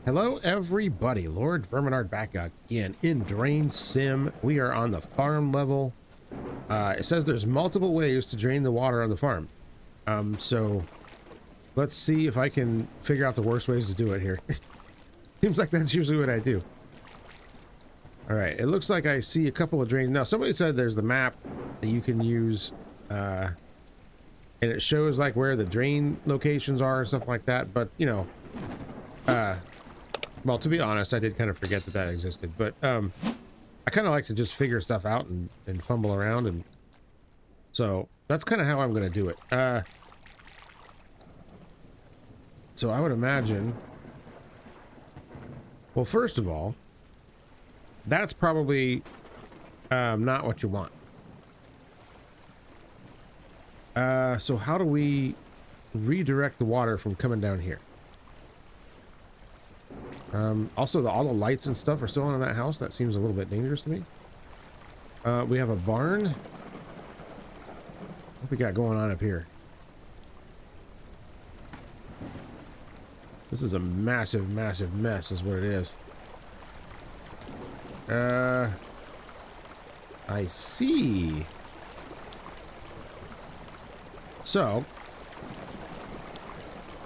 Hello everybody, Lord Verminard back again in DrainSim. We are on the farm level. It says there's multiple ways to drain the water on the farm. So let's see if I can figure out the worst ways to do it here. Seems like that's usually what I do. All right, it looks like I see a couple of drains. Now somebody said there's the map that you can use, and it shows like where the drain locations are and stuff like that. But you know, well, to be honest, I did kind of forget that that existed, but I kind of like to just figure stuff out and fumble around, and so that's kind of how I'm going to do it. So I would imagine, well, first of all, that's probably not what you want. So how do we redirect the water from coming down here? Also, all the lights and stuff are still on in that house. That seems a little bit dangerous to me. We have a barn. What we got going on up here? This is a massive, massive mess is what it is. I see. So,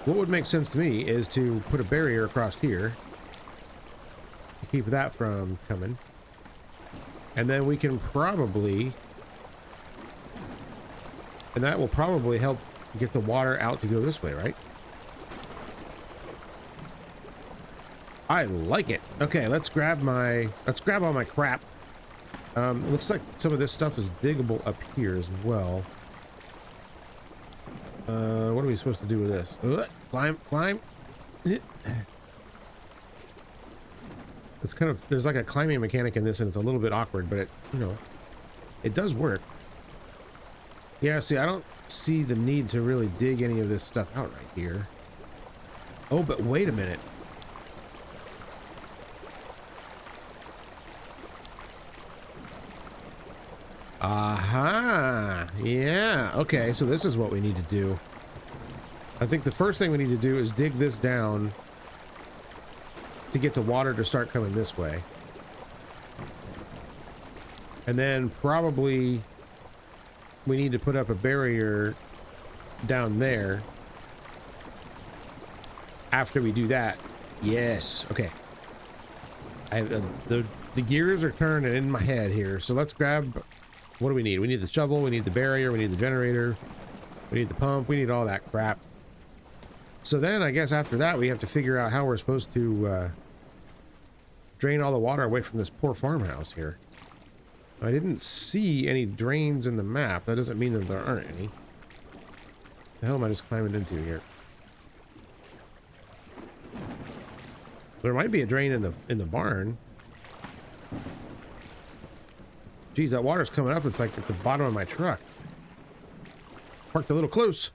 what would make sense to me is to put a barrier across here. Keep that from coming, and then we can probably, and that will probably help get the water out to go this way, right? I like it. Okay, let's grab all my crap. It looks like some of this stuff is diggable up here as well. What are we supposed to do with this? Climb. It's kind of, there's like a climbing mechanic in this, and it's a little bit awkward, but it, you know, it does work. Yeah, see, I don't see the need to really dig any of this stuff out right here. Oh, but wait a minute. Aha! Yeah, okay, so this is what we need to do. I think the first thing we need to do is dig this down to get the water to start coming this way. And then probably we need to put up a barrier down there after we do that. Yes, okay. The gears are turning in my head here. So let's grab, what do we need? We need the shovel, we need the barrier, we need the generator, we need the pump, we need all that crap. So then I guess after that we have to figure out how we're supposed to drain all the water away from this poor farmhouse here. I didn't see any drains in the map. That doesn't mean that there aren't any. The hell am I just climbing into here? There might be a drain in the barn. Geez, that water's coming up. It's like at the bottom of my truck. Parked a little close.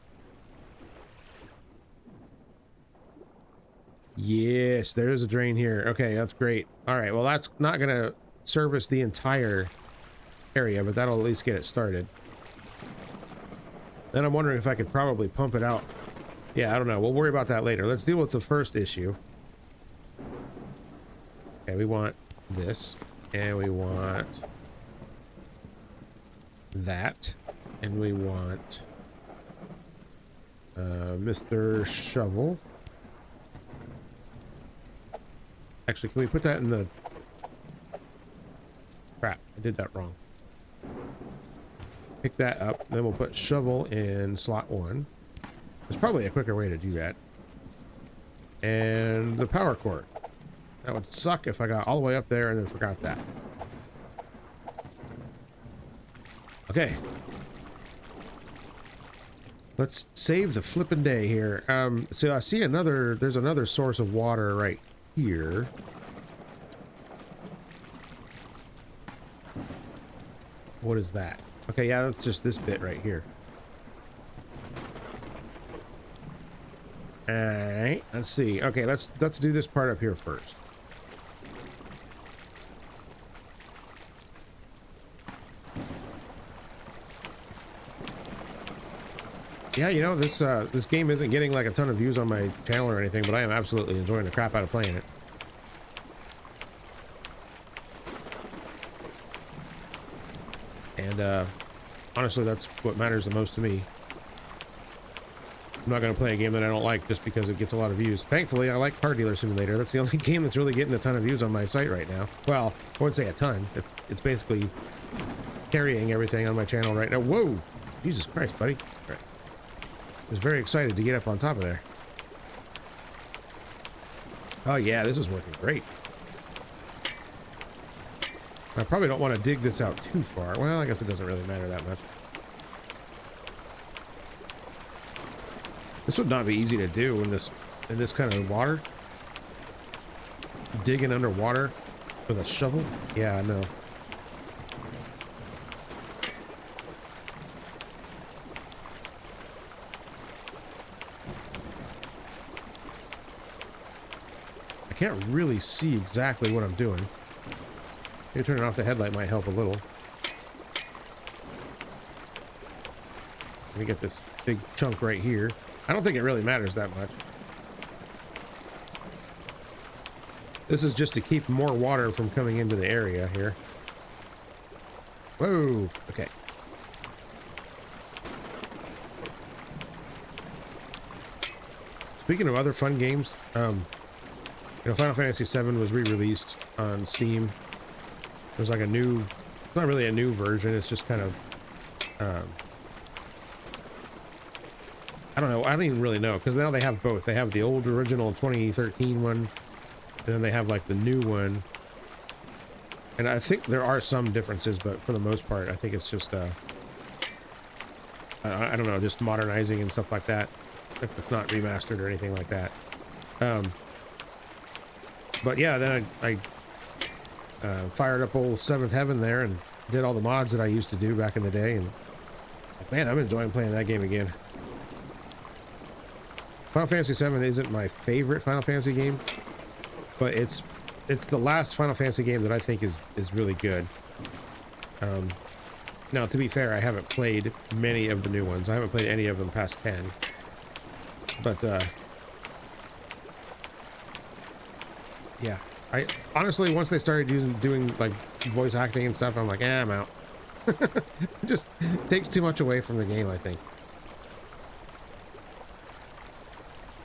Yes, there is a drain here. Okay, that's great. All right, well, that's not going to service the entire area, but that'll at least get it started. Then I'm wondering if I could probably pump it out. Yeah, I don't know. We'll worry about that later. Let's deal with the first issue. Okay, we want this, and we want that, and we want Mr. Shovel. Actually, can we put that in the... Crap, I did that wrong. Pick that up, then we'll put shovel in slot 1. There's probably a quicker way to do that. And the power cord. That would suck if I got all the way up there and then forgot that. Okay. Let's save the flippin' day here. So I see there's another source of water right here. What is that? Okay, yeah, that's just this bit right here. All right, let's see. Okay, let's do this part up here first. Yeah, you know, this game isn't getting like a ton of views on my channel or anything, but I am absolutely enjoying the crap out of playing it. And honestly, that's what matters the most to me. I'm not going to play a game that I don't like just because it gets a lot of views. Thankfully, I like Car Dealer Simulator. That's the only game that's really getting a ton of views on my site right now. Well, I wouldn't say a ton. It's basically carrying everything on my channel right now. Whoa! Jesus Christ, buddy. All right. I was very excited to get up on top of there. Oh yeah, this is working great. I probably don't want to dig this out too far. Well, I guess it doesn't really matter that much. This would not be easy to do in this kind of water. Digging underwater with a shovel? Yeah, I know. I can't really see exactly what I'm doing. Maybe turning off the headlight might help a little. Let me get this big chunk right here. I don't think it really matters that much. This is just to keep more water from coming into the area here. Whoa, okay. Speaking of other fun games, you know, Final Fantasy VII was re-released on Steam. There's like a new, it's not really a new version, it's just kind of, I don't know, I don't even really know, because now they have both. They have the old original 2013 one, and then they have like the new one. And I think there are some differences, but for the most part, I think it's just, I don't know, just modernizing and stuff like that. It's not remastered or anything like that. But yeah, then I fired up old Seventh Heaven there and did all the mods that I used to do back in the day, and man, I'm enjoying playing that game again. Final Fantasy VII isn't my favorite Final Fantasy game, but it's the last Final Fantasy game that I think is really good. Now, to be fair, I haven't played many of the new ones. I haven't played any of them past 10. But, yeah. I honestly, once they started doing like voice acting and stuff, I'm like, I'm out. It just takes too much away from the game, I think.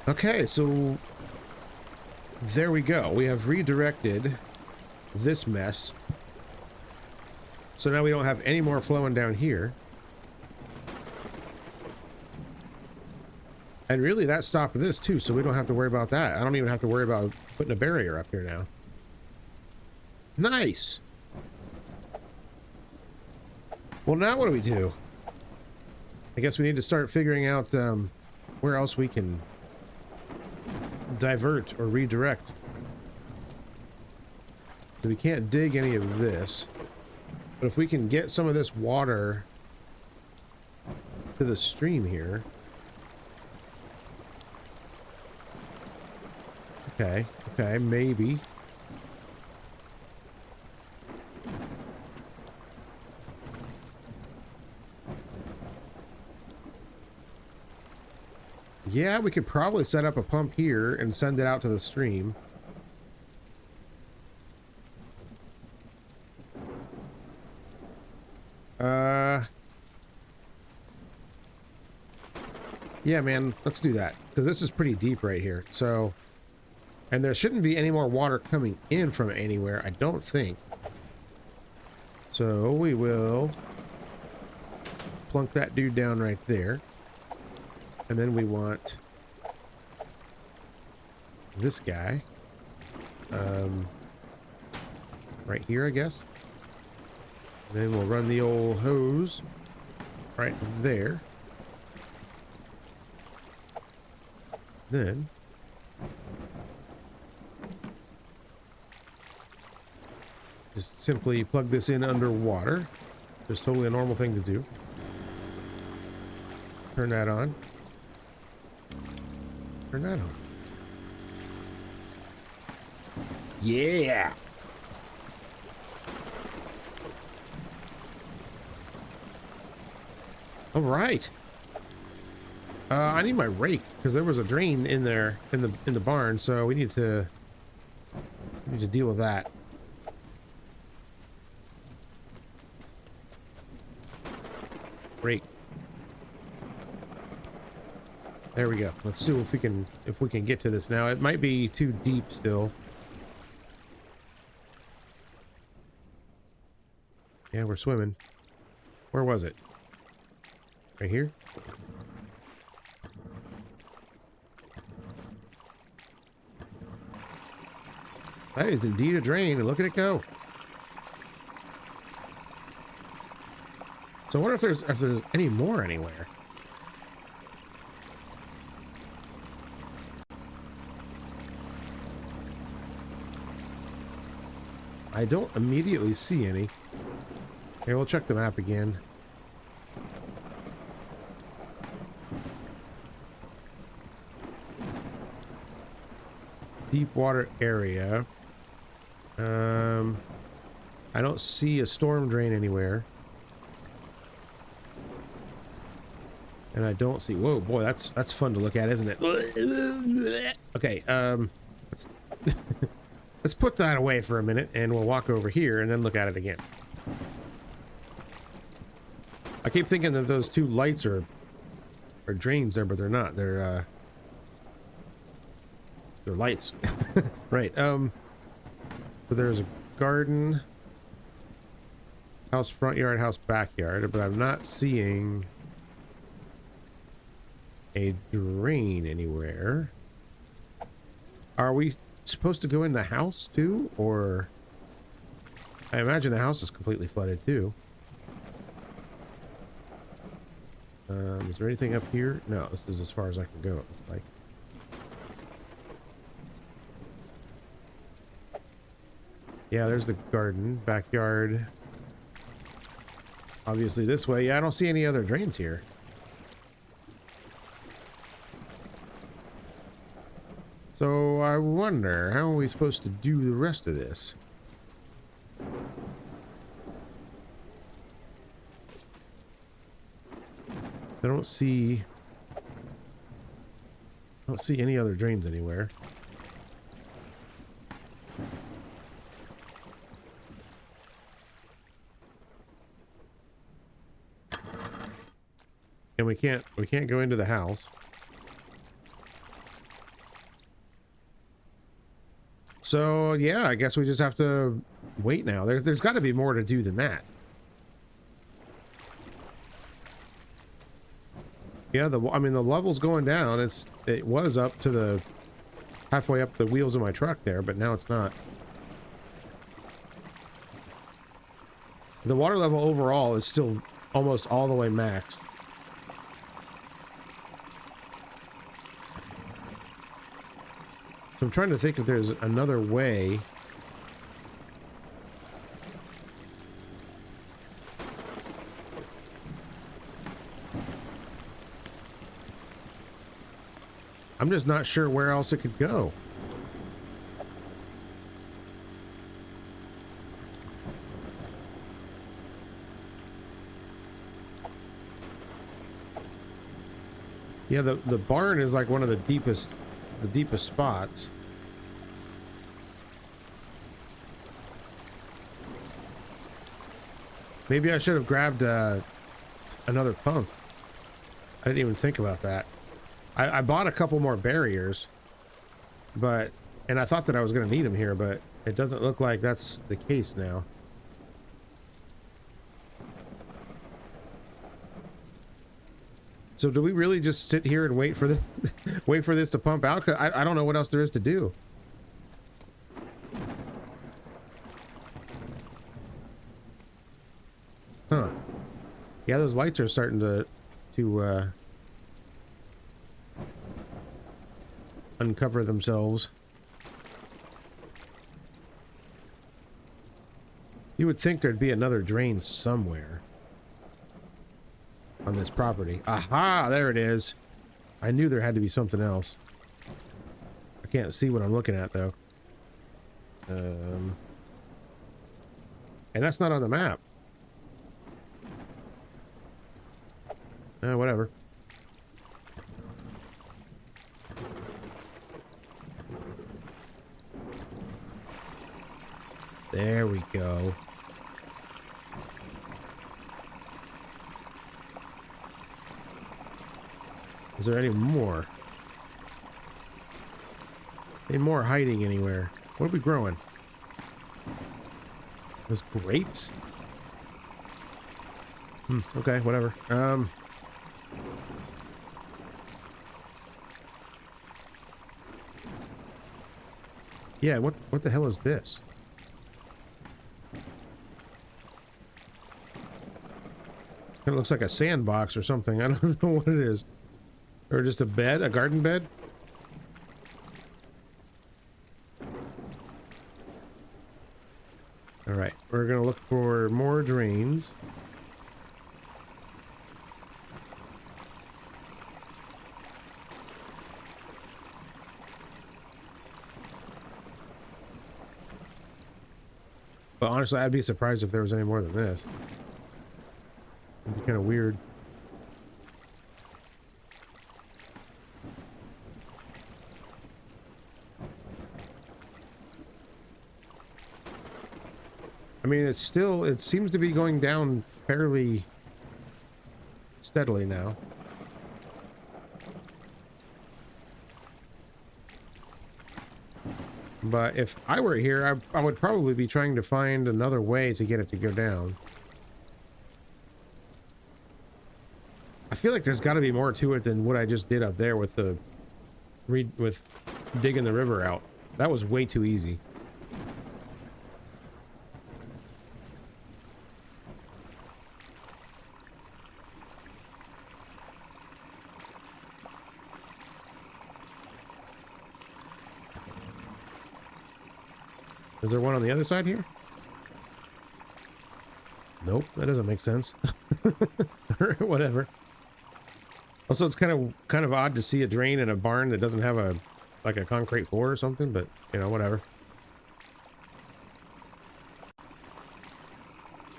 Okay, so there we go. We have redirected this mess. So now we don't have any more flowing down here. And really, that stopped this too, so we don't have to worry about that. I don't even have to worry about putting a barrier up here now. Nice! Well, now what do we do? I guess we need to start figuring out where else we can divert or redirect. So we can't dig any of this. But if we can get some of this water to the stream here. Okay, maybe. Yeah, we could probably set up a pump here and send it out to the stream. Yeah, man, let's do that, because this is pretty deep right here. So, and there shouldn't be any more water coming in from anywhere, I don't think. So we will plunk that dude down right there. And then we want this guy right here, I guess. And then we'll run the old hose right there. Then just simply plug this in underwater. Just totally a normal thing to do. Turn that on. Turn that on. Yeah. All right. I need my rake because there was a drain in there in the barn, so we need to deal with that. Great. There we go. Let's see if we can get to this now. It might be too deep still. Yeah, we're swimming. Where was it? Right here? That is indeed a drain, and look at it go. So I wonder if there's any more anywhere. I don't immediately see any. Here, we'll check the map again. Deep water area. I don't see a storm drain anywhere. And I don't see... Whoa, boy, that's fun to look at, isn't it? Okay, let's put that away for a minute, and we'll walk over here and then look at it again. I keep thinking that those two lights are drains there, but they're not. They're lights. Right. So there's a garden, house front yard, house backyard, but I'm not seeing a drain anywhere. Are we supposed to go in the house too, or I imagine the house is completely flooded too. Is there anything up here? No, this is as far as I can go, it looks like. Yeah, there's the garden, backyard. Obviously this way. Yeah, I don't see any other drains here. So I wonder, how are we supposed to do the rest of this? I don't see any other drains anywhere. And we can't go into the house. So yeah, I guess we just have to wait now. There's got to be more to do than that. Yeah, I mean the level's going down. It was up to the halfway up the wheels of my truck there, but now it's not. The water level overall is still almost all the way maxed. So I'm trying to think if there's another way. I'm just not sure where else it could go. Yeah, the barn is like one of the deepest spots. Maybe I should have grabbed another pump. I didn't even think about that. I bought a couple more barriers, and I thought that I was going to need them here, but it doesn't look like that's the case now. So do we really just sit here and wait for this to pump out? 'Cause I don't know what else there is to do. Huh. Yeah, those lights are starting to uncover themselves. You would think there'd be another drain somewhere on this property. Aha, there it is. I knew there had to be something else. I can't see what I'm looking at though. And that's not on the map. Whatever. There we go. Is there any more? Any more hiding anywhere? What are we growing? Those grapes? Okay, whatever. Yeah, what the hell is this? It looks like a sandbox or something. I don't know what it is. Or just a bed, a garden bed? All right, we're gonna look for more drains. But honestly, I'd be surprised if there was any more than this. It'd be kind of weird. I mean, it seems to be going down fairly steadily now. But if I were here, I would probably be trying to find another way to get it to go down. I feel like there's got to be more to it than what I just did up there with with digging the river out. That was way too easy. Is there one on the other side here? Nope, that doesn't make sense. Whatever. Also, it's kind of odd to see a drain in a barn that doesn't have a concrete floor or something, but you know, whatever.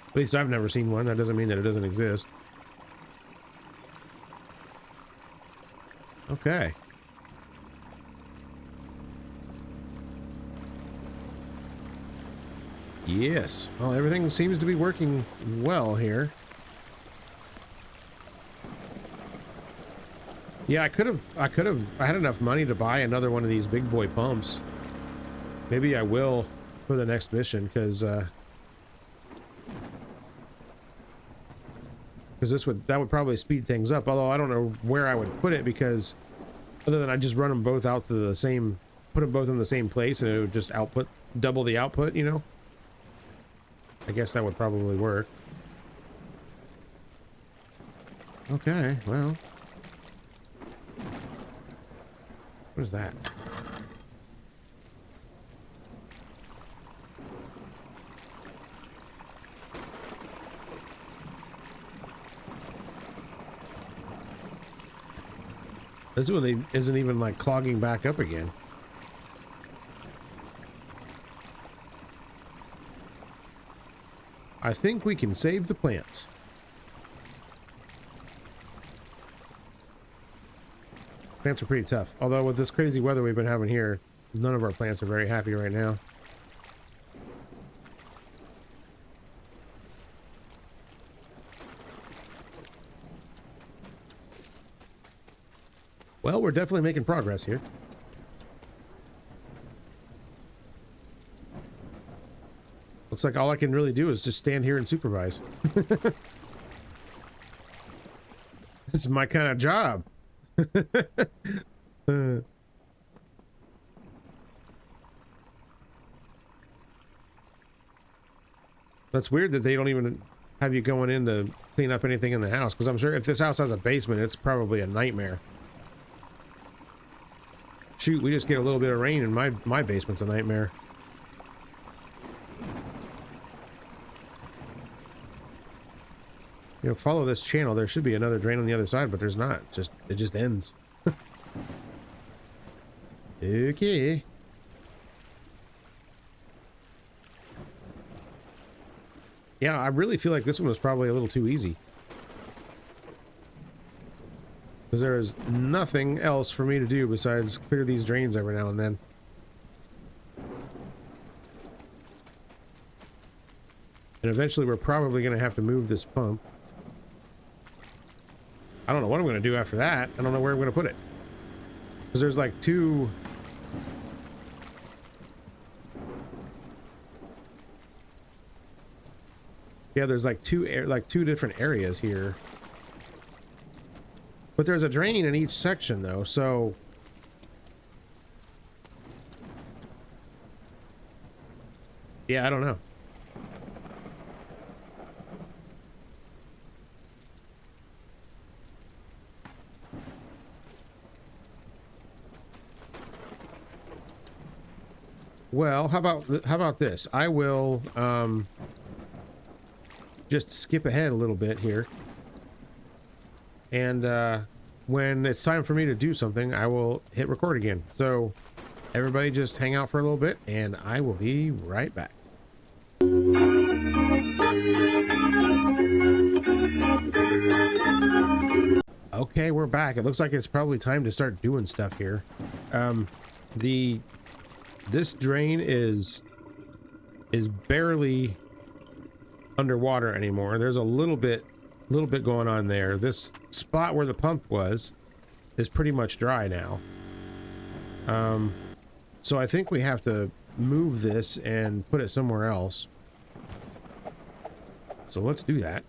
At least I've never seen one. That doesn't mean that it doesn't exist. Okay. Yes. Well, everything seems to be working well here. Yeah, I had enough money to buy another one of these big boy pumps. Maybe I will for the next mission, because that would probably speed things up. Although I don't know where I would put it, because other than I just run them both out to the same, put them both in the same place, and it would just double the output, you know? I guess that would probably work. Okay, well. What is that? This one isn't even like clogging back up again. I think we can save the plants. Plants are pretty tough. Although with this crazy weather we've been having here, none of our plants are very happy right now. Well, we're definitely making progress here. Looks like all I can really do is just stand here and supervise. This is my kind of job. That's weird that they don't even have you going in to clean up anything in the house, because I'm sure if this house has a basement, it's probably a nightmare. Shoot, we just get a little bit of rain and my basement's a nightmare. You know, follow this channel. There should be another drain on the other side, but there's not. It just ends. Okay. Yeah, I really feel like this one was probably a little too easy. Because there is nothing else for me to do besides clear these drains every now and then. And eventually we're probably going to have to move this pump. I don't know what I'm going to do after that. I don't know where I'm going to put it. Because there's like two... Yeah, there's like two different areas here. But there's a drain in each section though, so... Yeah, I don't know. Well, how about this? I will just skip ahead a little bit here. And when it's time for me to do something, I will hit record again. So everybody just hang out for a little bit and I will be right back. Okay, we're back. It looks like it's probably time to start doing stuff here. This drain is barely underwater anymore. There's a little bit going on there. This spot where the pump was is pretty much dry now. So I think we have to move this and put it somewhere else. So let's do that.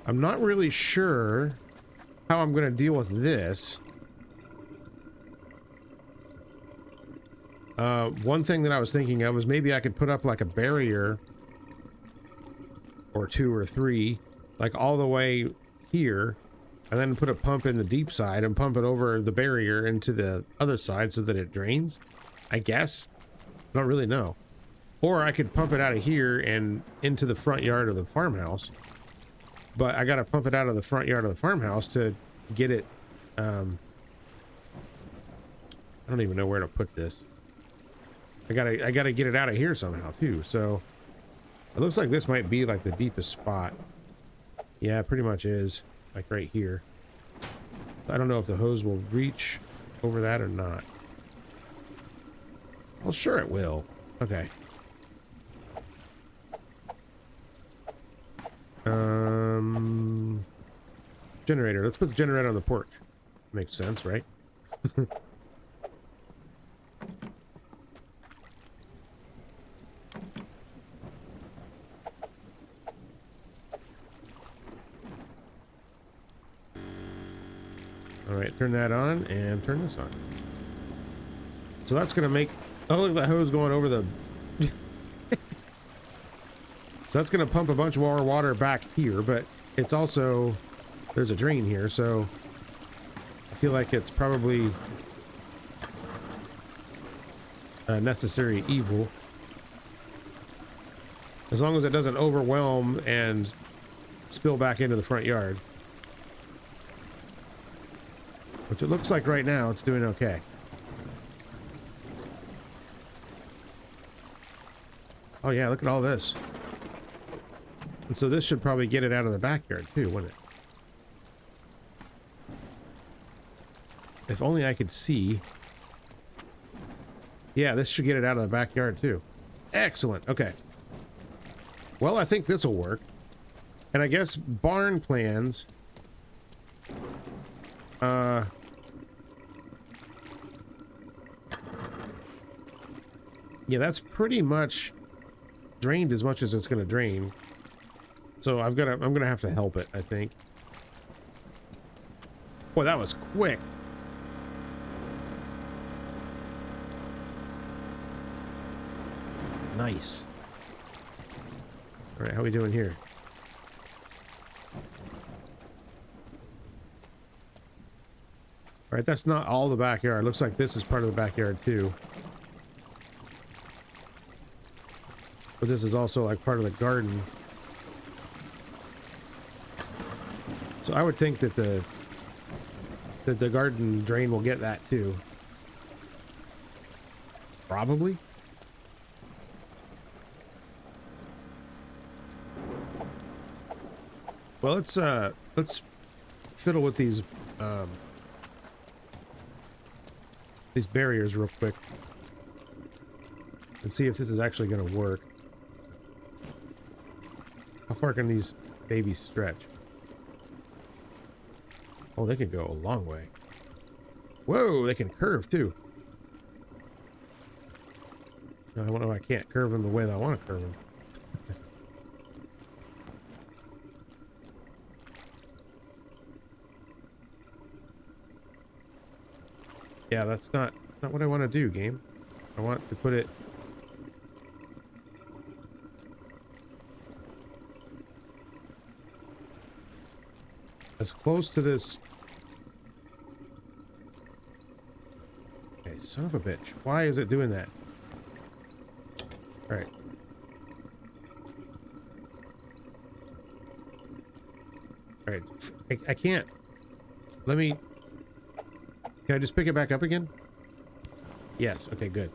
I'm not really sure how I'm going to deal with this. One thing that I was thinking of was maybe I could put up like a barrier or 2 or 3, like all the way here, and then put a pump in the deep side and pump it over the barrier into the other side so that it drains, I guess. I don't really know. Or I could pump it out of here and into the front yard of the farmhouse. But I gotta pump it out of the front yard of the farmhouse to get it, I don't even know where to put this. I gotta get it out of here somehow too, so it looks like this might be like the deepest spot. Yeah, it pretty much is, like right here. I don't know if the hose will reach over that or not. Well, sure it will. Okay. Generator. Let's put the generator on the porch. Makes sense, right? All right, turn that on and turn this on. So that's gonna make, oh, look at that hose going over the so that's gonna pump a bunch more water back here, but it's also, there's a drain here, so I feel like it's probably a necessary evil. As long as it doesn't overwhelm and spill back into the front yard. Which it looks like right now it's doing okay. Oh yeah, look at all this. And so this should probably get it out of the backyard too, wouldn't it? If only I could see. Yeah, this should get it out of the backyard too. Excellent. Okay. Well, I think this will work. And I guess barn plans. Yeah, that's pretty much drained as much as it's going to drain. So I'm going to have to help it, I think. Boy, that was quick. Nice. All right, how are we doing here? All right, that's not all the backyard. Looks like this is part of the backyard too. But this is also like part of the garden. So I would think that the garden drain will get that too. Probably. Well, let's fiddle with these barriers real quick and see if this is actually going to work. How far can these babies stretch? Oh, they can go a long way. Whoa, they can curve too. I don't know, I can't curve them the way that I want to curve them. Yeah, that's not what I want to do, game. I want to put it as close to this. Okay, son of a bitch. Why is it doing that? All right. All right. I can't. Let me. Can I just pick it back up again? Yes. Okay, good.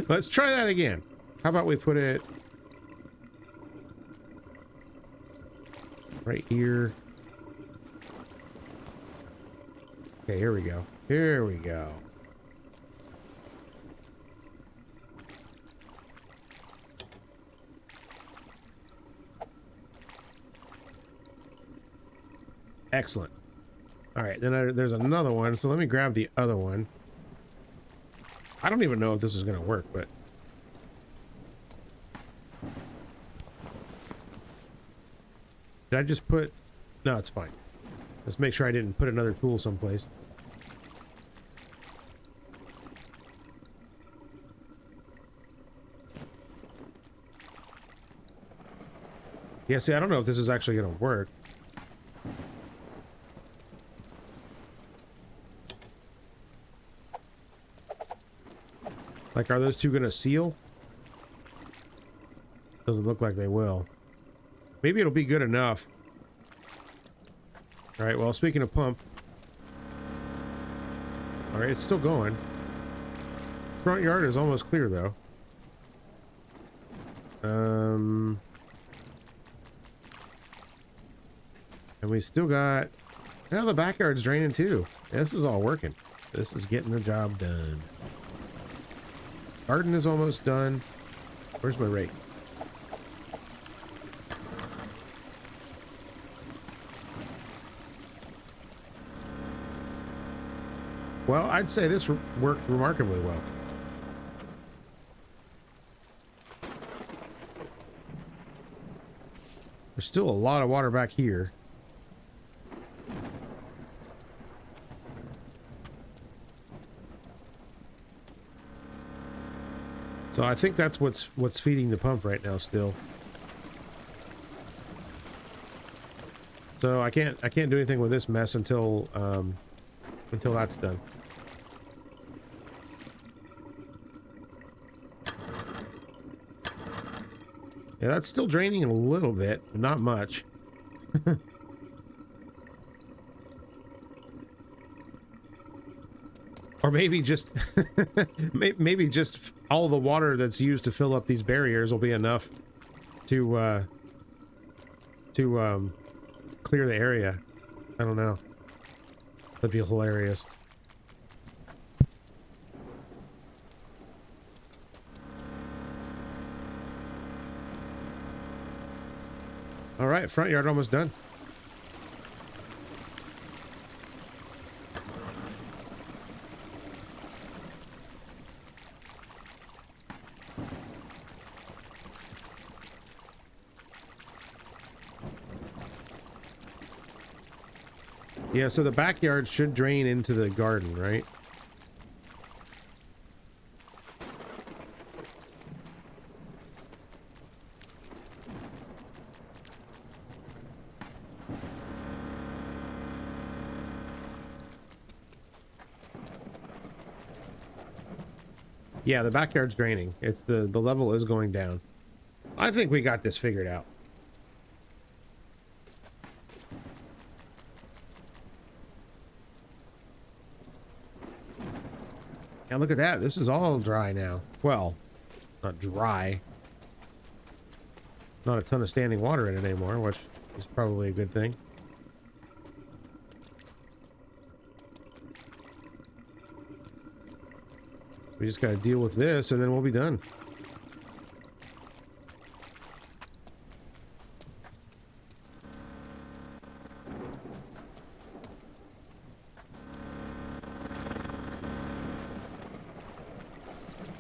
Let's try that again. How about we put it right here? Okay, here we go. Here we go. Excellent. All right, then there's another one. So let me grab the other one. I don't even know if this is going to work, but did I just put? No, it's fine. Let's make sure I didn't put another tool someplace. Yeah, see, I don't know if this is actually going to work. Like, are those two going to seal? Doesn't look like they will. Maybe it'll be good enough. All right, well, speaking of pump. All right, it's still going. Front yard is almost clear, though. And we still got... Now the backyard's draining, too. This is all working. This is getting the job done. Garden is almost done. Where's my rake? Well, I'd say this worked remarkably well. There's still a lot of water back here. So I think that's what's feeding the pump right now still. So I can't do anything with this mess until that's done. Yeah, that's still draining a little bit, but not much. Or maybe just maybe just all the water that's used to fill up these barriers will be enough to clear the area. I don't know. That'd be hilarious. All right, front yard almost done. Yeah, so the backyard should drain into the garden, right? Yeah, the backyard's draining. It's the level is going down. I think we got this figured out. And look at that. This is all dry now. Well, not dry. Not a ton of standing water in it anymore, which is probably a good thing. We just got to deal with this and then we'll be done.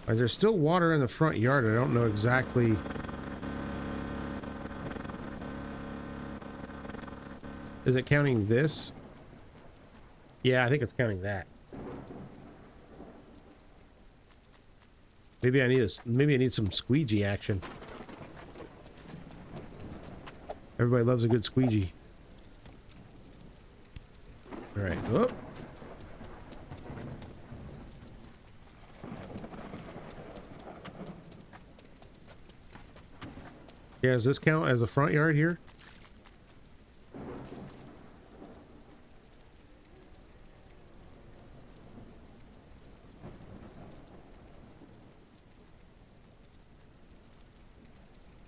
There's still water in the front yard. I don't know exactly. Is it counting this? Yeah, I think it's counting that. Maybe I need some squeegee action. Everybody loves a good squeegee. All right. Oh. Yeah, does this count as a front yard here?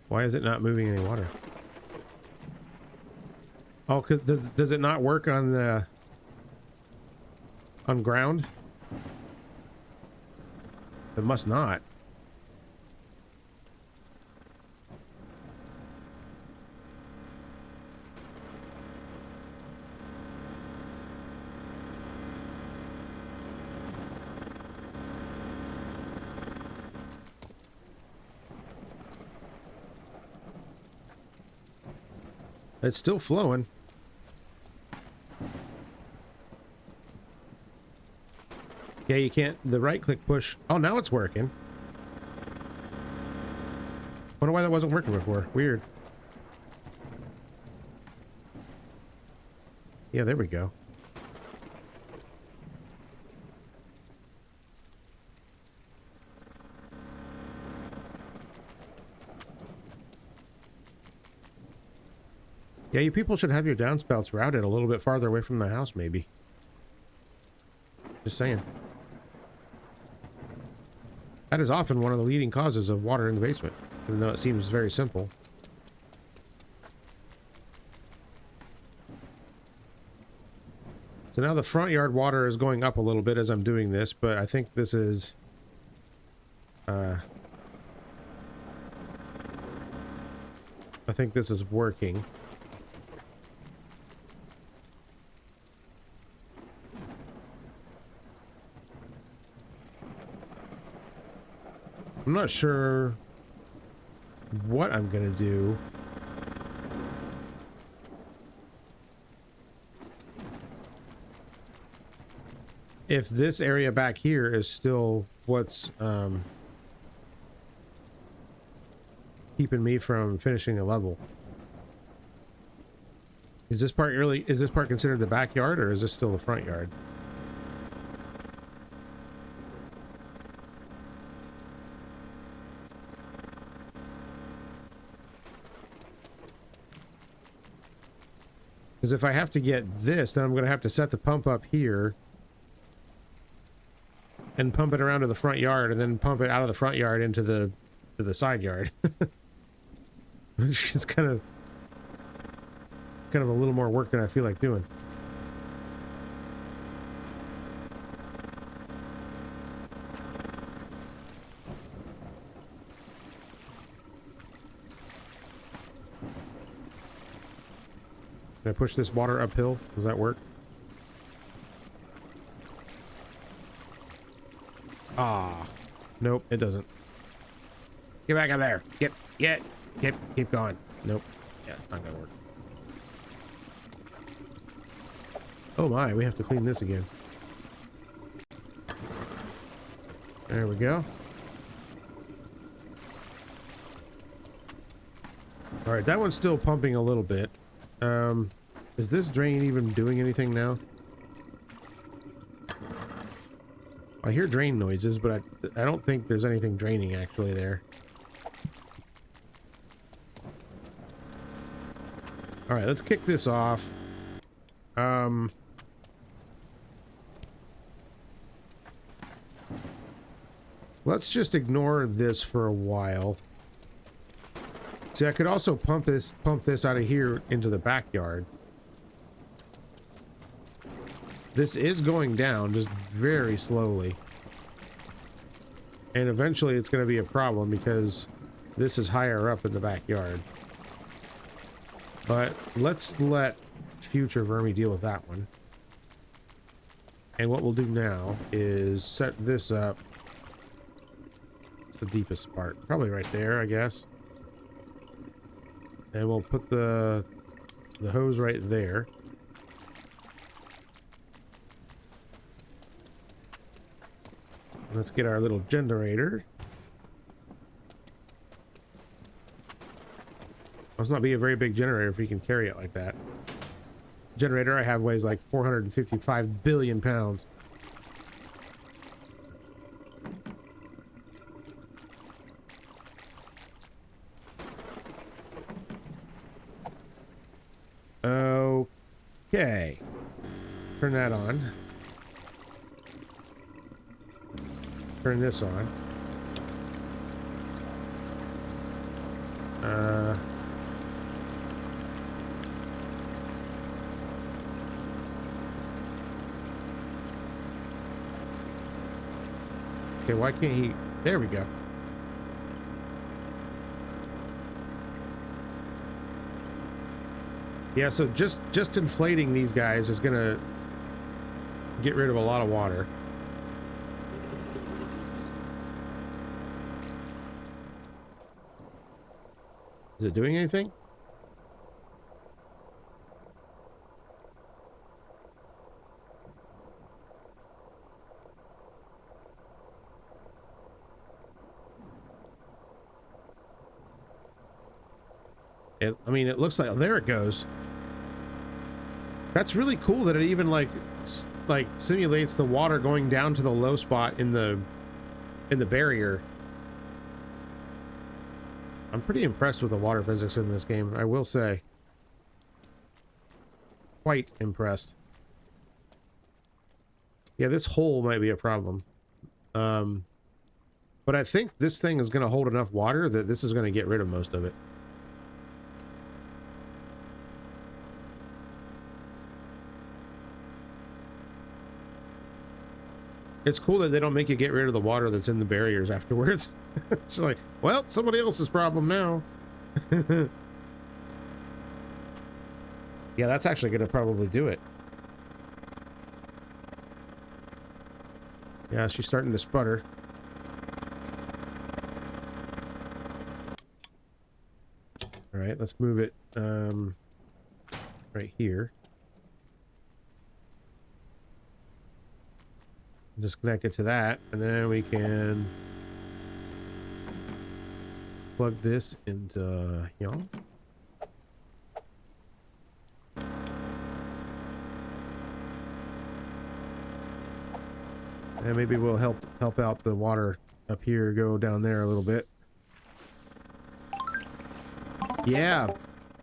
Why is it not moving any water? Oh, because does it not work on the ground? It must not. It's still flowing. Yeah, you can't. The right click push. Oh, now it's working. Wonder why that wasn't working before. Weird. Yeah, there we go. Yeah, you people should have your downspouts routed a little bit farther away from the house, maybe. Just saying. That is often one of the leading causes of water in the basement, even though it seems very simple. So now the front yard water is going up a little bit as I'm doing this, but I think this is... I think this is working. I'm not sure what I'm gonna do. If this area back here is still what's keeping me from finishing the level. Is this part considered the backyard, or is this still the front yard? Because if I have to get this, then I'm going to have to set the pump up here and pump it around to the front yard, and then pump it out of the front yard into the side yard. Which is kind of a little more work than I feel like doing. Can I push this water uphill? Does that work? Ah, nope, it doesn't. Get back up there. Keep going. Nope. Yeah, it's not gonna work. Oh my, we have to clean this again. There we go. All right, that one's still pumping a little bit. Is this drain even doing anything now? I hear drain noises, but I don't think there's anything draining actually there. All right, let's kick this off. Let's just ignore this for a while. See, I could also pump this out of here into the backyard. This is going down, just very slowly. And eventually it's going to be a problem because this is higher up in the backyard. But let's let future Vermi deal with that one. And what we'll do now is set this up What's the deepest part? Probably right there, I guess. And we'll put the hose right there. Let's get our little generator. Must not be a very big generator if we can carry it like that. Generator I have weighs like 455 billion pounds. Okay. Turn that on. Turn this on. Okay, why can't he? There we go. Yeah, so just inflating these guys is gonna get rid of a lot of water. Is it doing anything? I mean, it looks like, oh, there it goes. That's really cool that it even like simulates the water going down to the low spot in the barrier. I'm pretty impressed with the water physics in this game, I will say. Quite impressed. Yeah, this hole might be a problem. But I think this thing is going to hold enough water that this is going to get rid of most of it. It's cool that they don't make you get rid of the water that's in the barriers afterwards. It's like, well, it's somebody else's problem now. Yeah, that's actually going to probably do it. Yeah, she's starting to sputter. All right, let's move it right here. Just connect it to that, and then we can plug this into here. And maybe we'll help out the water up here go down there a little bit. Yeah,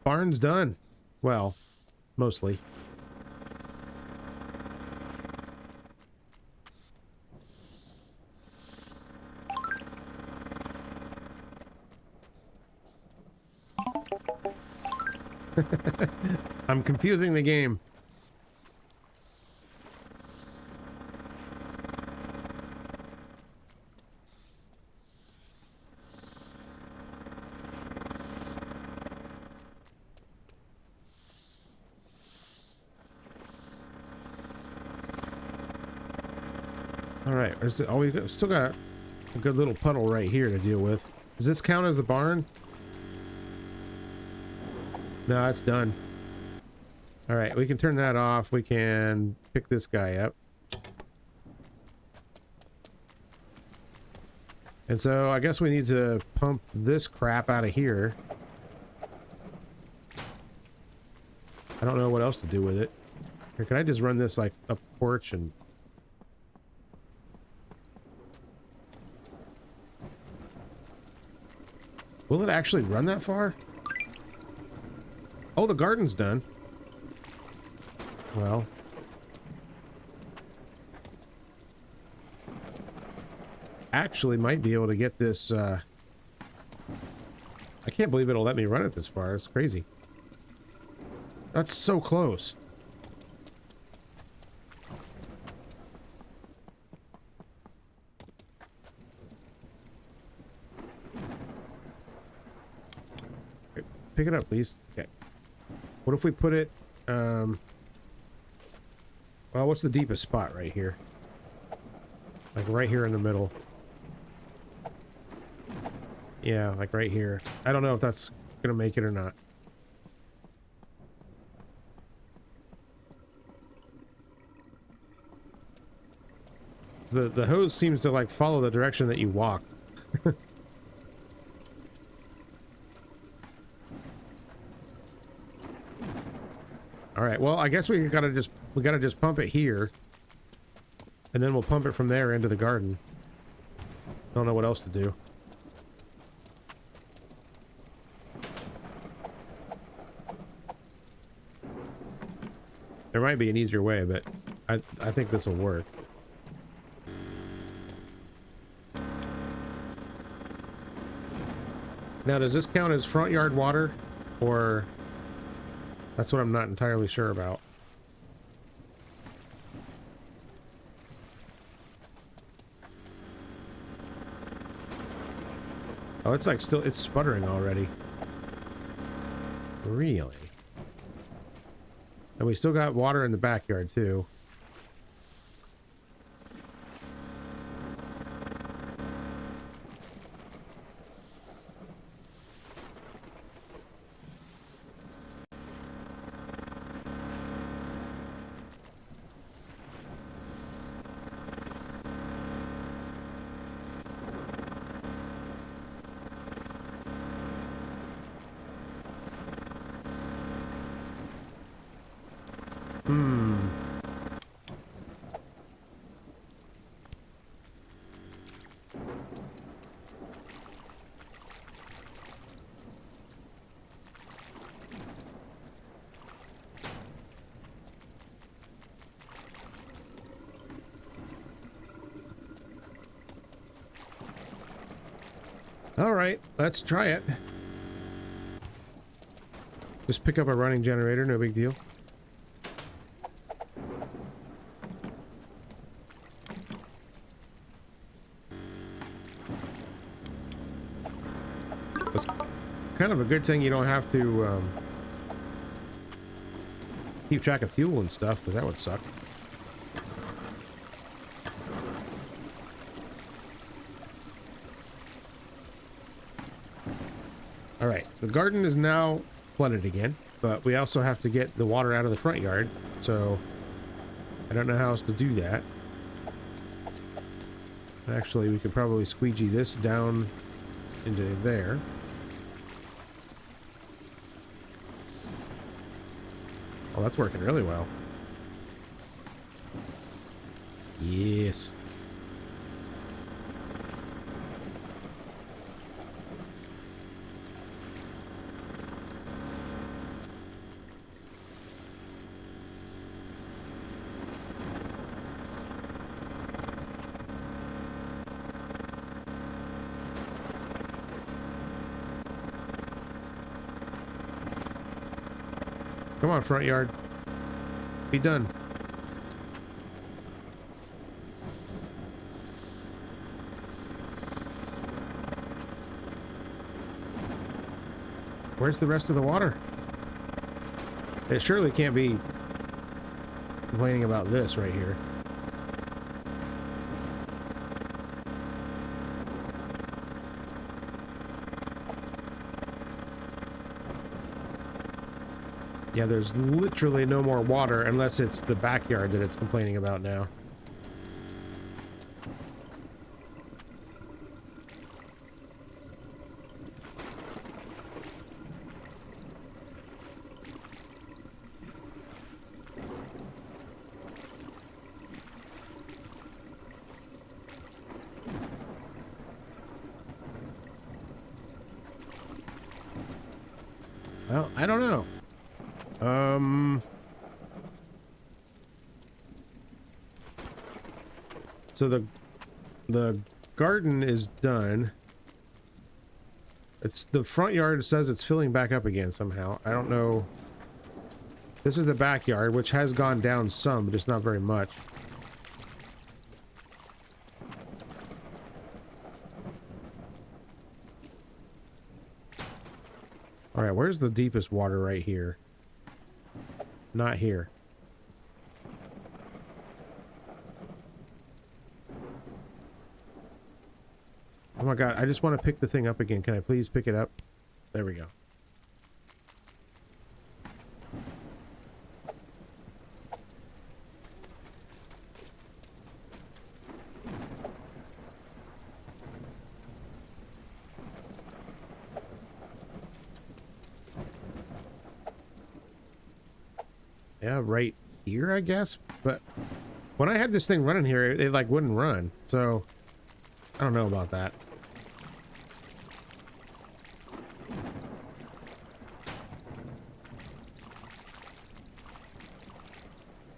barn's done. Well, mostly. I'm confusing the game. All right, we've still got a good little puddle right here to deal with. Does this count as the barn? No, it's done. All right, we can turn that off. We can pick this guy up. And so I guess we need to pump this crap out of here. I don't know what else to do with it. Here, can I just run this like up the porch and... Will it actually run that far? Oh, the garden's done. Well. Actually might be able to get this, I can't believe it'll let me run it this far. It's crazy. That's so close. Pick it up, please. Okay. What if we put it, well, what's the deepest spot right here? Like right here in the middle. Yeah, like right here. I don't know if that's gonna make it or not. The hose seems to like follow the direction that you walk. All right, well, I guess we gotta just pump it here, and then we'll pump it from there into the garden. Don't know what else to do. There might be an easier way, but I think this will work. Now, does this count as front yard water, or that's what I'm not entirely sure about. Oh, it's like still, it's sputtering already. Really? And we still got water in the backyard too. All right, let's try it. Just pick up a running generator, no big deal. It's kind of a good thing you don't have to keep track of fuel and stuff, because that would suck. All right, so the garden is now flooded again, but we also have to get the water out of the front yard, so I don't know how else to do that. Actually, we could probably squeegee this down into there. Oh, that's working really well. Yes. Come on, front yard. Be done. Where's the rest of the water? It surely can't be complaining about this right here. Yeah, there's literally no more water unless it's the backyard that it's complaining about now. Well, I don't know. So the garden is done. It's the front yard says it's filling back up again somehow. I don't know. This is the backyard, which has gone down some, but just not very much. All right, where's the deepest water? Right here. Not here. Oh my god, I just want to pick the thing up again. Can I please pick it up? There we go. Yeah, right here, I guess. But when I had this thing running here, it like wouldn't run. So I don't know about that.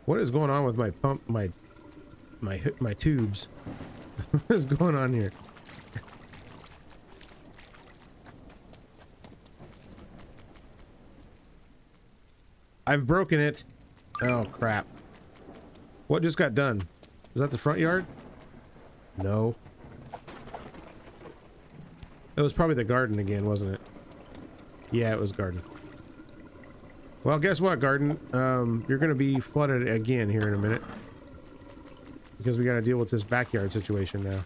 What is going on with my pump, my tubes? What is going on here? I've broken it. Oh, crap. What just got done? Was that the front yard? No. It was probably the garden again, wasn't it? Yeah, it was garden. Well, guess what, garden? You're gonna be flooded again here in a minute. Because we gotta deal with this backyard situation now.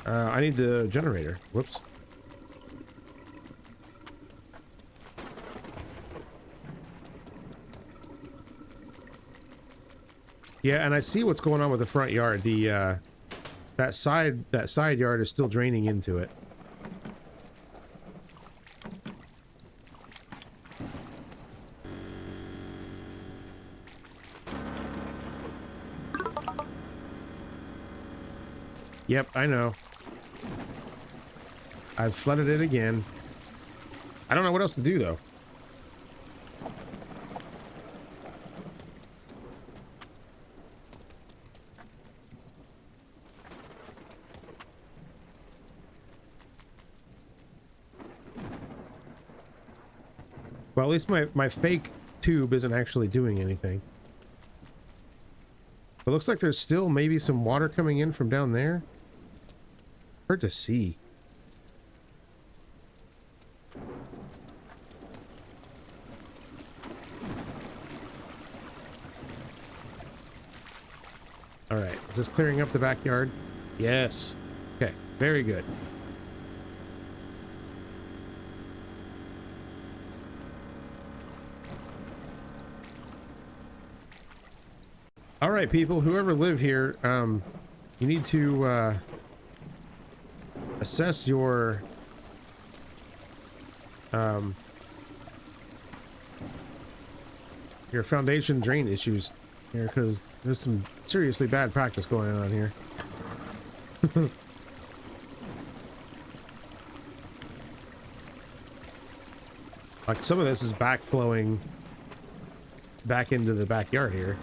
I need the generator. Whoops. Yeah, and I see what's going on with the front yard. The that side yard is still draining into it. Yep, I know. I've flooded it again. I don't know what else to do though. Well, at least my fake tube isn't actually doing anything. It looks like there's still maybe some water coming in from down there. Hard to see. All right, is this clearing up the backyard? Yes. Okay, very good. All right, people, whoever live here, you need to assess your foundation drain issues here, because there's some seriously bad practice going on here. Like some of this is backflowing back into the backyard here.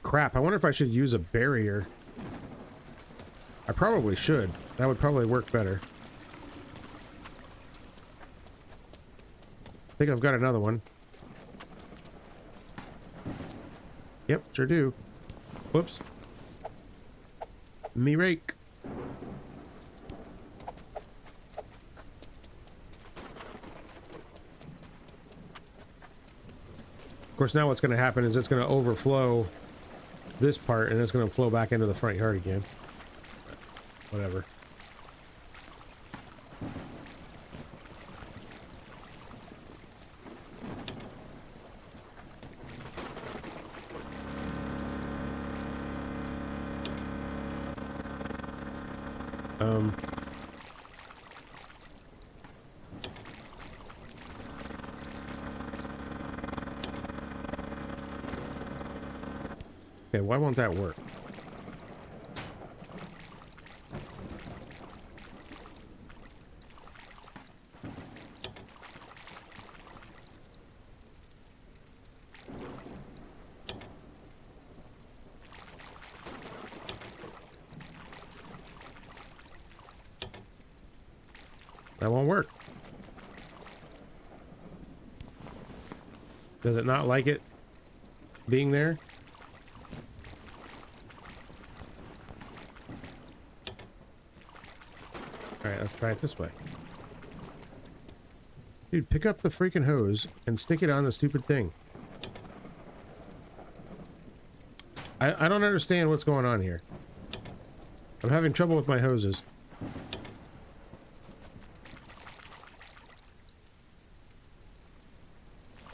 Crap, I wonder if I should use a barrier. I probably should. That would probably work better. I think I've got another one. Yep, sure do. Whoops. Me rake. Of course, now what's going to happen is it's going to overflow this part, and it's going to flow back into the front yard again. Whatever. Okay, why won't that work? That won't work. Does it not like it being there? Alright, let's try it this way. Dude, pick up the freaking hose and stick it on the stupid thing. I don't understand what's going on here. I'm having trouble with my hoses.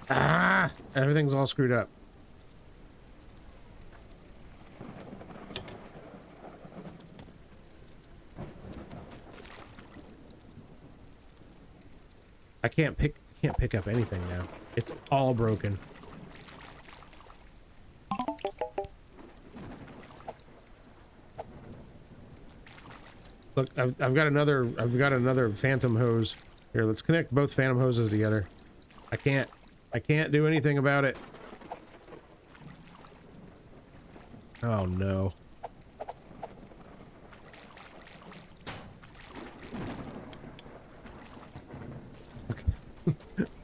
Ah! Everything's all screwed up. I can't pick up anything now. It's all broken. Look, I've got another phantom hose. Here, let's connect both phantom hoses together. I can't do anything about it. Oh no.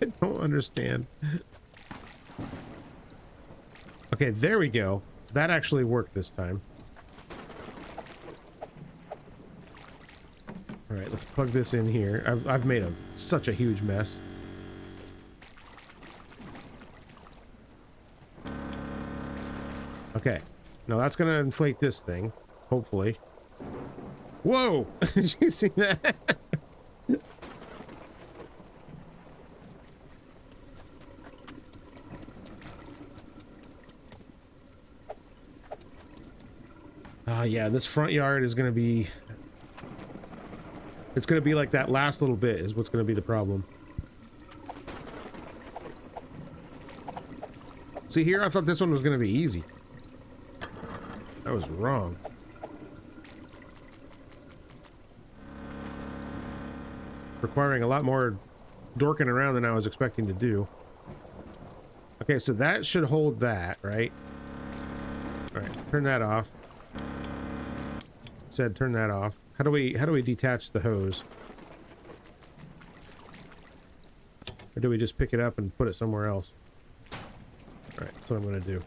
I don't understand. Okay, there we go. That actually worked this time. All right, let's plug this in here. I've made such a huge mess. Okay, now that's gonna inflate this thing, hopefully. Whoa! Did you see that? Yeah, this front yard is gonna be... It's gonna be like that last little bit is what's gonna be the problem. See here, I thought this one was gonna be easy. I was wrong. Requiring a lot more dorking around than I was expecting to do. Okay, so that should hold that, right? Alright, turn that off. Said turn that off. How do we detach the hose? Or do we just pick it up and put it somewhere else? Alright, that's what I'm gonna do.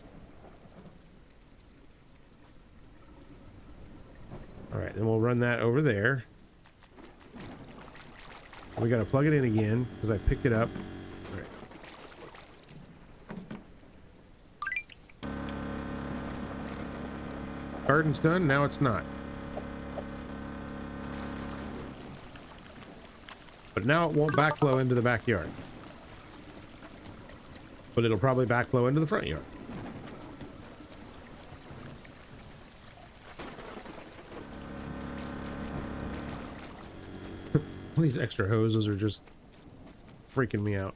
Alright, then we'll run that over there. We gotta plug it in again, because I picked it up. Alright. Garden's done, now it's not. But now it won't backflow into the backyard. But it'll probably backflow into the front yard. All these extra hoses are just freaking me out.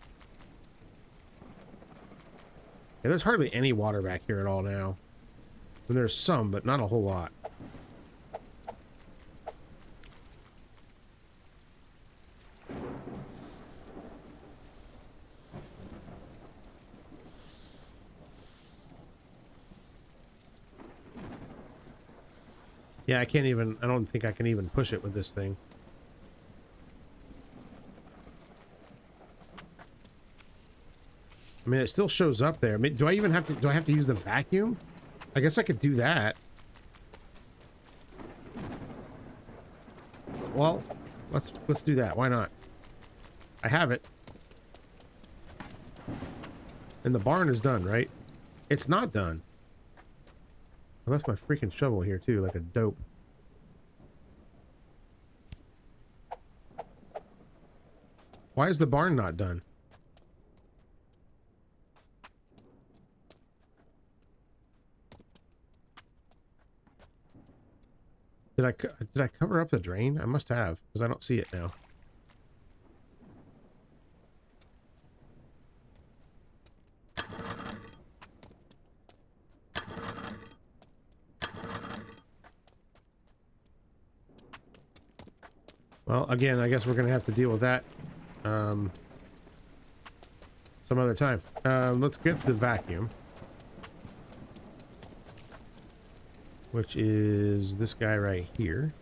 Yeah, there's hardly any water back here at all now. And there's some, but not a whole lot. Yeah, I don't think I can even push it with this thing. I mean, it still shows up there. I mean, do I have to use the vacuum? I guess I could do that. Well, let's do that. Why not? I have it. And the barn is done, right? It's not done. I left my freaking shovel here too, like a dope. Why is the barn not done? Did I cover up the drain? I must have, because I don't see it now. Well, again, I guess we're gonna have to deal with that some other time. Let's get the vacuum, which is this guy right here.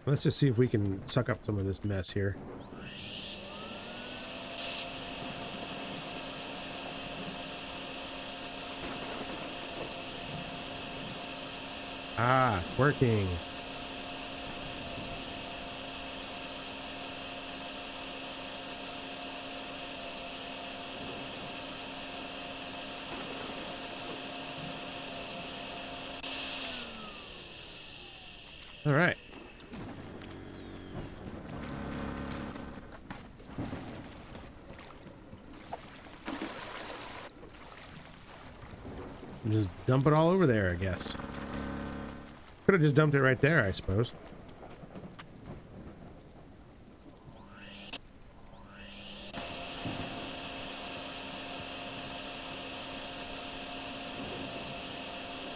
Let's just see if we can suck up some of this mess here. Ah, it's working. All right. Just dump it all over there, I guess. Could have just dumped it right there, I suppose.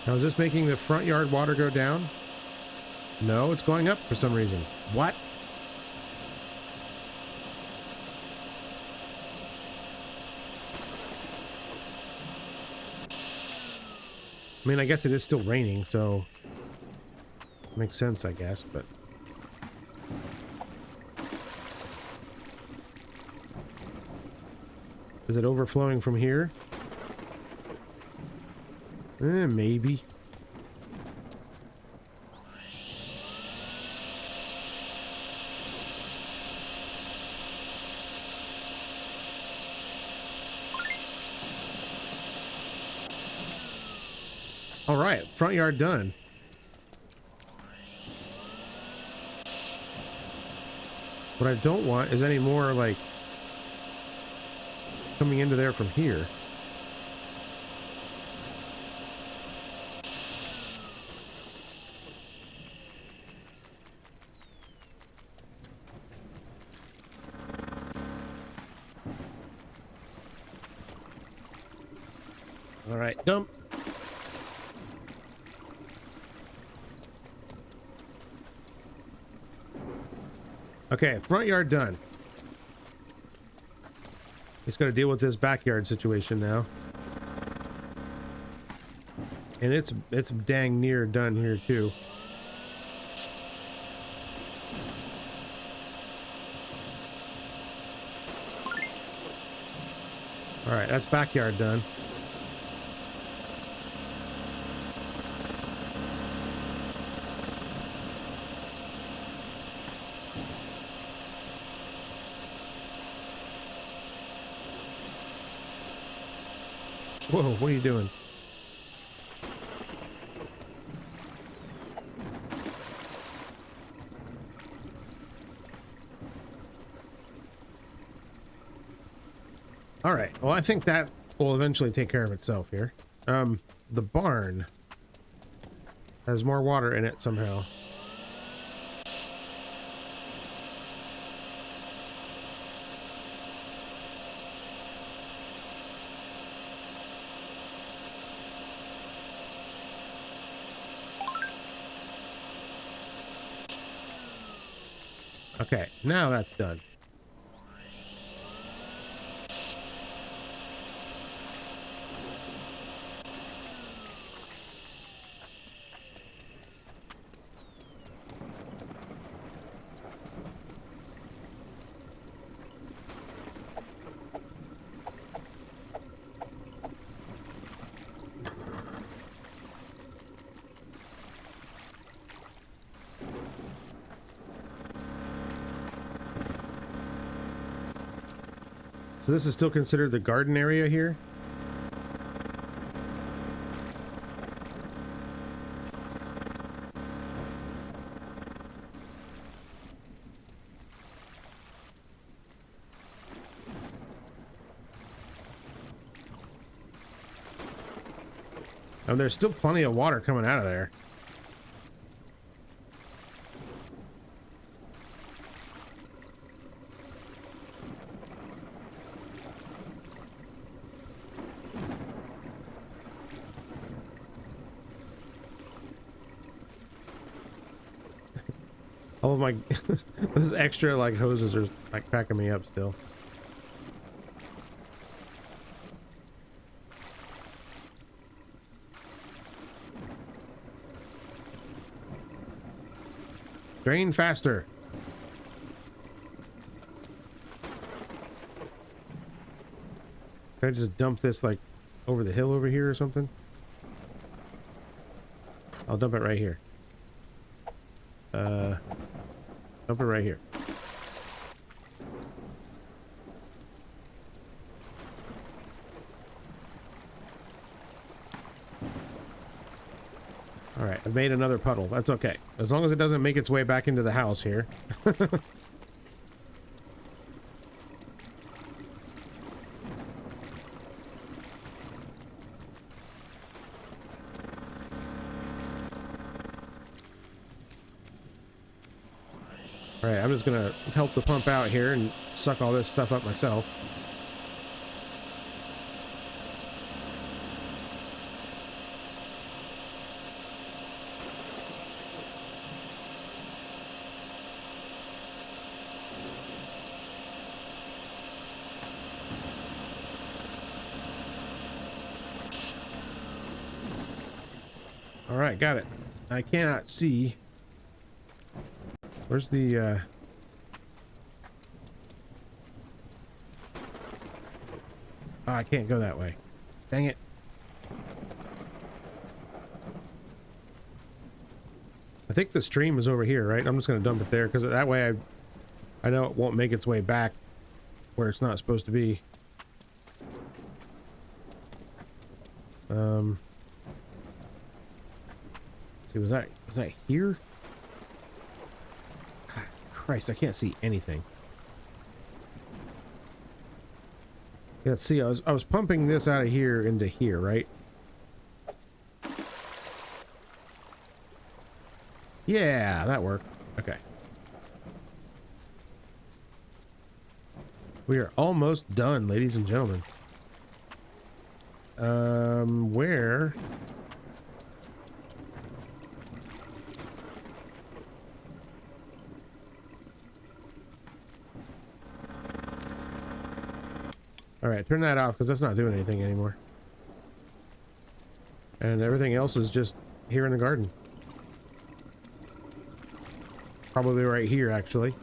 Now, is this making the front yard water go down? No, it's going up for some reason. What? I mean, I guess it is still raining, so makes sense, I guess, but is it overflowing from here? Maybe. All right, front yard done. What I don't want is any more, like, coming into there from here. All right, dump. Okay, front yard done. He's got to deal with this backyard situation now. And it's dang near done here too. All right, that's backyard done. Whoa, what are you doing? All right, well, I think that will eventually take care of itself here. The barn has more water in it somehow. Okay, now that's done. So this is still considered the garden area here? And there's still plenty of water coming out of there. All of my those extra like hoses are like cracking me up still. Drain faster. Can I just dump this like over the hill over here or something? I'll dump it right here. Dump it right here. All right, I've made another puddle. That's okay. As long as it doesn't make its way back into the house here. All right, I'm just gonna help the pump out here and suck all this stuff up myself. All right, got it. I cannot see. Where's the, oh, I can't go that way. Dang it. I think the stream is over here, right? I'm just going to dump it there because that way I know it won't make its way back where it's not supposed to be. See, was that here? Christ, I can't see anything. Let's see, I was pumping this out of here into here, right? Yeah, that worked. Okay. We are almost done, ladies and gentlemen. Where? All right, turn that off because that's not doing anything anymore. And everything else is just here in the garden. Probably right here, actually.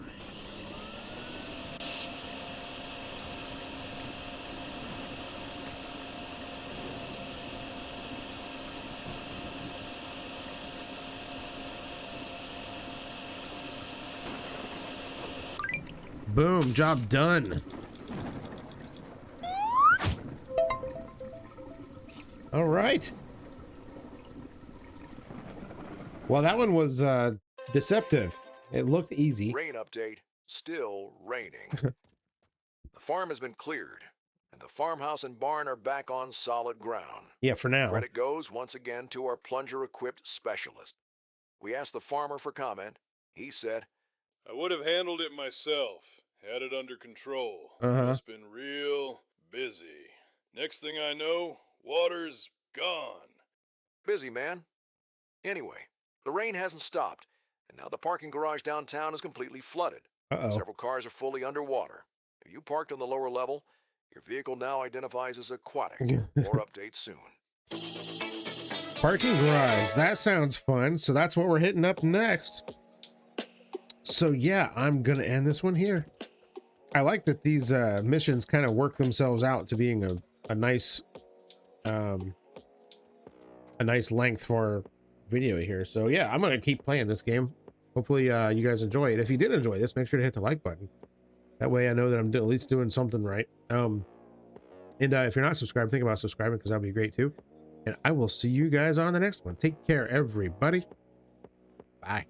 Boom, job done. All right. Well, that one was deceptive. It looked easy. Rain update, still raining. The farm has been cleared, and the farmhouse and barn are back on solid ground. Yeah, for now. Credit goes once again to our plunger-equipped specialist. We asked the farmer for comment. He said, I would have handled it myself, had it under control. Just been real busy. Next thing I know, water's gone. Busy, man. Anyway, the rain hasn't stopped, and now the parking garage downtown is completely flooded. Several cars are fully underwater. If you parked on the lower level, your vehicle now identifies as aquatic. More updates soon. Parking garage. That sounds fun. So that's what we're hitting up next. So yeah, I'm gonna end this one here. I like that these missions kind of work themselves out to being a nice length for video here. So yeah, I'm gonna keep playing this game. Hopefully you guys enjoy it. If you did enjoy this, make sure to hit the like button. That way I know that I'm at least doing something right. And if you're not subscribed, think about subscribing because that'd be great too. And I will see you guys on the next one. Take care, everybody. Bye.